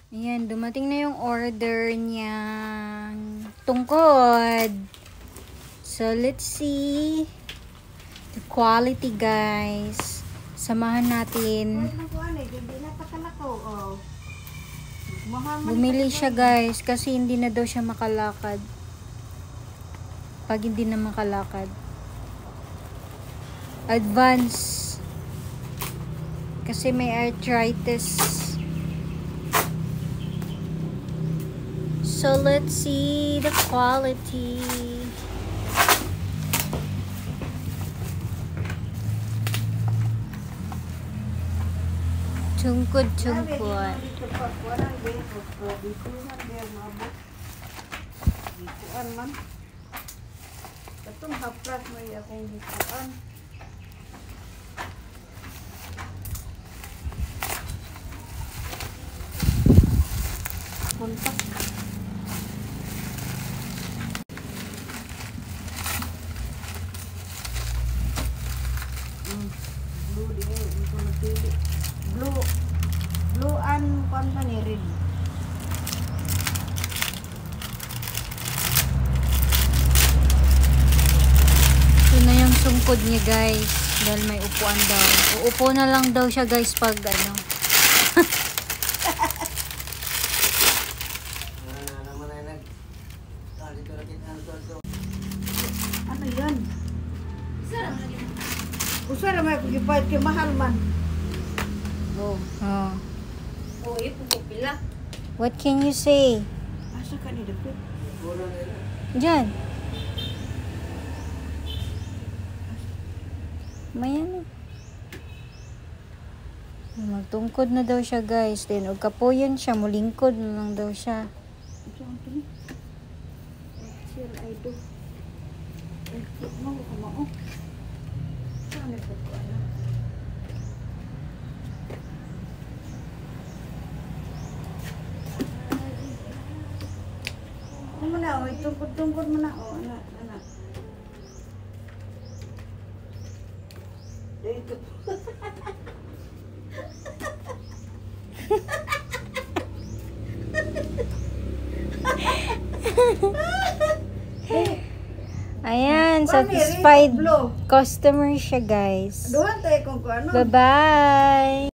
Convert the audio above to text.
Ayan, dumating na yung order niyang tungkod. So, let's see the quality, guys. Samahan natin. Bumili siya, guys, kasi hindi na daw siya makalakad. Pag hindi na makalakad. Advance. Kasi may arthritis. So, let's see the quality. Tungkod. Katong hapras mo akong gikuan. Kontak. Blue dia, ito napili. Blue and kanta ni red. Ito na yung sungkod niya, guys. Dahil may upuan daw. Uupo na lang daw siya, guys, pag ano. Ano yan? Usara may pagipahit kay mahal man. Oh. Oh, ipo ko pila. What can you say? Asa ka ni dapit? Diyan. Mayan. Magtungkod na daw siya, guys. Then, og kapuyon siya, mulingkod na lang daw siya. Ito ang tuni. Sir, I do. Ay, mo ko mao. Saan ito ko ano? Ano na, o, tungkod mo na, o, anak. Dito. Ayan, satisfied customer siya, guys. Duhan tayo kung ano. Bye-bye!